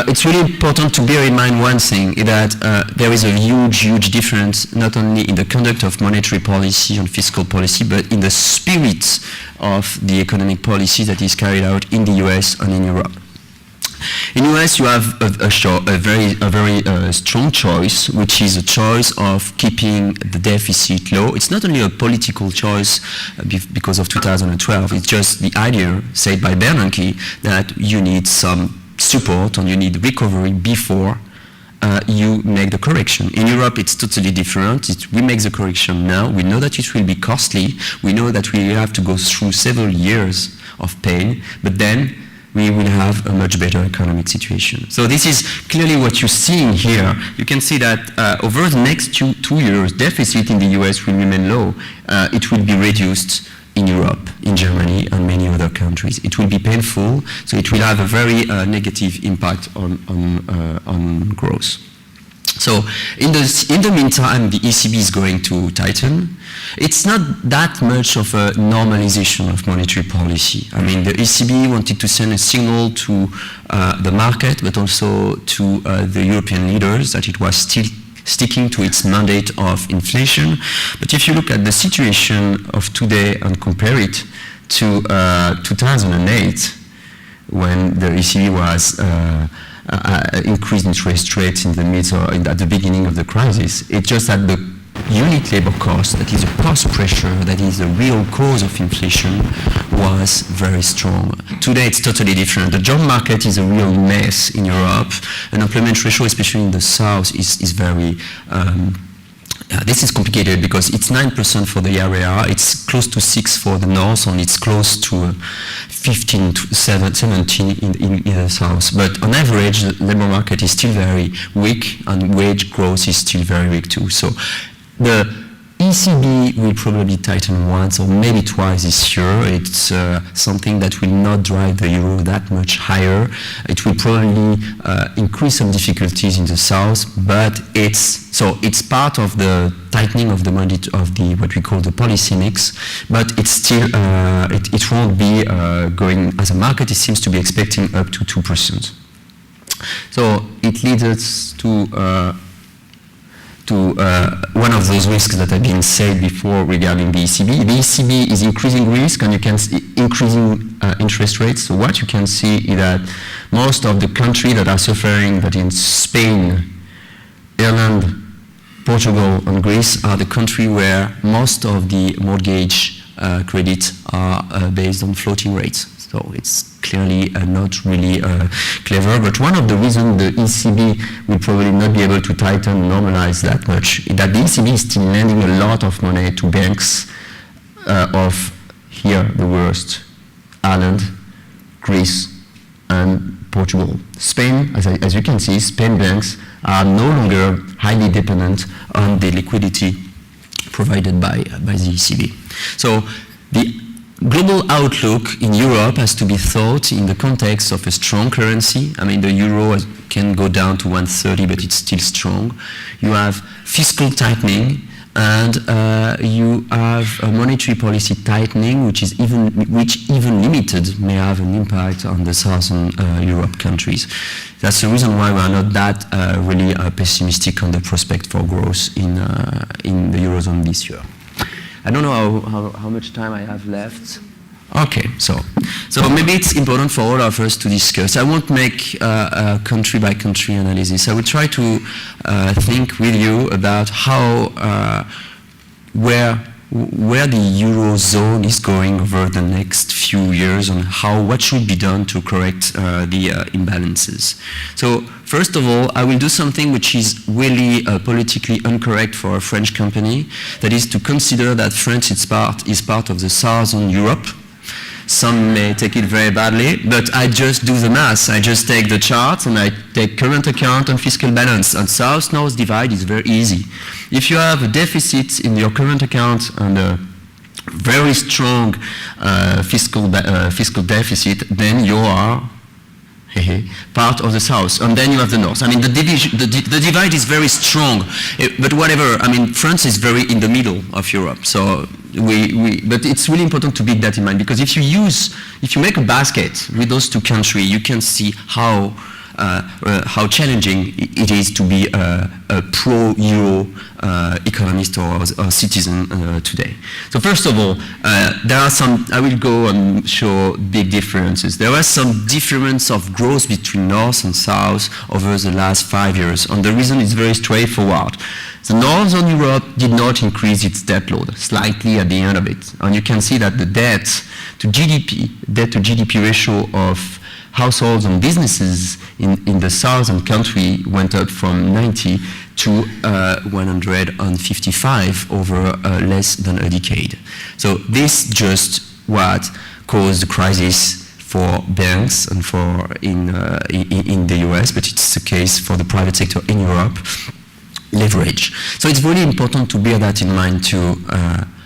it's really important to bear in mind one thing, that there is a huge difference not only in the conduct of monetary policy and fiscal policy, but in the spirit of the economic policy that is carried out in the US and in Europe. In the US, you have a very strong choice, which is a choice of keeping the deficit low. It's not only a political choice because of 2012, it's just the idea said by Bernanke that you need some support and you need recovery before you make the correction. In Europe, it's totally different. We make the correction now. We know that it will be costly. We know that we have to go through several years of pain, but then we will have a much better economic situation. So this is clearly what you're seeing here. You can see that over the next two years, deficit in the US will remain low. It will be reduced in Europe, in Germany, and many other countries. It will be painful, so it will have a very negative impact on growth. So in the meantime, the ECB is going to tighten. It's not that much of a normalization of monetary policy. I mean, the ECB wanted to send a signal to the market, but also to the European leaders that it was still sticking to its mandate of inflation. But if you look at the situation of today and compare it to 2008, when the ECB was increased interest rates in the midst or at the beginning of the crisis, it just had the unit labor cost, that is a cost pressure, that is the real cause of inflation, was very strong. Today it's totally different. The job market is a real mess in Europe. Unemployment ratio, especially in the south, is very this is complicated because it's 9% for the area, it's close to 6 for the north, and it's close to 15 to 17 in the south. But on average, the labor market is still very weak, and wage growth is still very weak too. So the ECB will probably tighten once or maybe twice this year. It's something that will not drive the euro that much higher. It will probably increase some difficulties in the south, but it's part of the tightening of the what we call the policy mix. But it's still it won't be going as a market. It seems to be expecting up to 2%. So it leads us to one of those risks that have been said before regarding the ECB. The ECB is increasing risk, and you can see increasing interest rates. So what you can see is that most of the countries that are suffering, that in Spain, Ireland, Portugal, and Greece, are the country where most of the mortgage credits are based on floating rates. So it's clearly not really clever, but one of the reasons the ECB will probably not be able to tighten and normalize that much is that the ECB is still lending a lot of money to banks of, here the worst, Ireland, Greece, and Portugal. Spain, as you can see, Spain banks are no longer highly dependent on the liquidity provided by the ECB. So the global outlook in Europe has to be thought in the context of a strong currency. I mean, the euro can go down to 130, but it's still strong. You have fiscal tightening, and you have a monetary policy tightening, which even limited may have an impact on the southern Europe countries. That's the reason why we are not that really pessimistic on the prospect for growth in the Eurozone this year. I don't know how much time I have left. Okay, so maybe it's important for all of us to discuss. I won't make a country by country analysis. I will try to think with you about how where the Eurozone is going over the next few years, and what should be done to correct the imbalances. So first of all, I will do something which is really politically incorrect for a French company. That is to consider that France is part of the Southern Europe. Some may take it very badly, but I just do the math. I just take the charts and I take current account and fiscal balance. And South-North divide is very easy. If you have a deficit in your current account and a very strong fiscal deficit, then you are part of the South, and then you have the North. I mean, the divide is very strong, but whatever. I mean, France is very in the middle of Europe, so but it's really important to keep that in mind, because if you make a basket with those two countries, you can see how how challenging it is to be a pro-Euro economist or citizen today. So first of all, there are some, I will go and show big differences. There was some difference of growth between North and South over the last 5 years, and the reason is very straightforward. The Northern Europe did not increase its debt load, slightly at the end of it. And you can see that the debt to GDP ratio of households and businesses in the southern country went up from 90 to 155 over less than a decade. So this just what caused the crisis for banks and for in the US, but it's the case for the private sector in Europe. Leverage. So it's really important to bear that in mind too.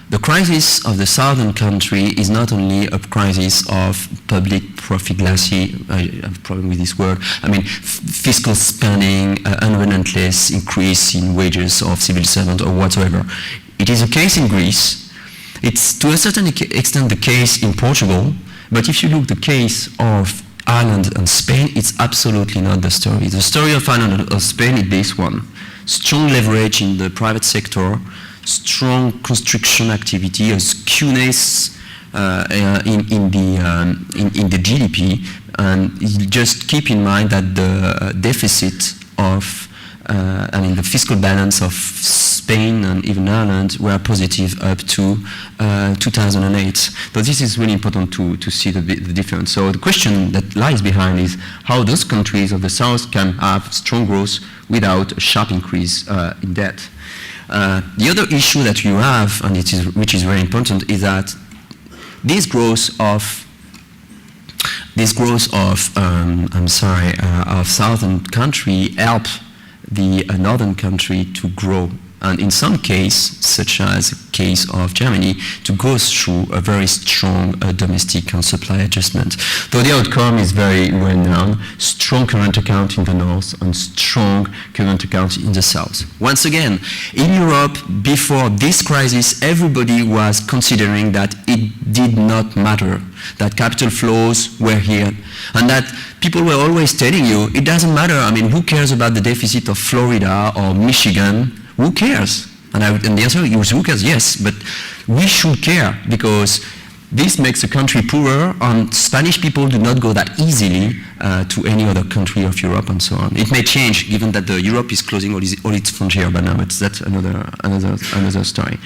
The crisis of the southern country is not only a crisis of public profligacy, I have a problem with this word, I mean fiscal spending, unrelentless increase in wages of civil servants or whatsoever. It is a case in Greece. It's to a certain extent the case in Portugal, but if you look the case of Ireland and Spain, it's absolutely not the story. The story of Ireland and Spain is this one. Strong leverage in the private sector, strong construction activity, a skewness in the GDP, and just keep in mind that the deficit of, the fiscal balance of Spain and even Ireland were positive up to 2008. So this is really important to see the difference. So the question that lies behind is how those countries of the South can have strong growth without a sharp increase in debt. The other issue that you have, and which is very important, is that this growth of southern country help the northern country to grow, and in some case, such as the case of Germany, to go through a very strong domestic and supply adjustment. Though the outcome is very well known, strong current account in the north and strong current account in the south. Once again, in Europe, before this crisis, everybody was considering that it did not matter, that capital flows were here, and that people were always telling you, it doesn't matter, I mean, who cares about the deficit of Florida or Michigan? Who cares? And the answer is, who cares? Yes, but we should care, because this makes the country poorer, and Spanish people do not go that easily to any other country of Europe and so on. It may change, given that Europe is closing all its frontier by now, but that's another story.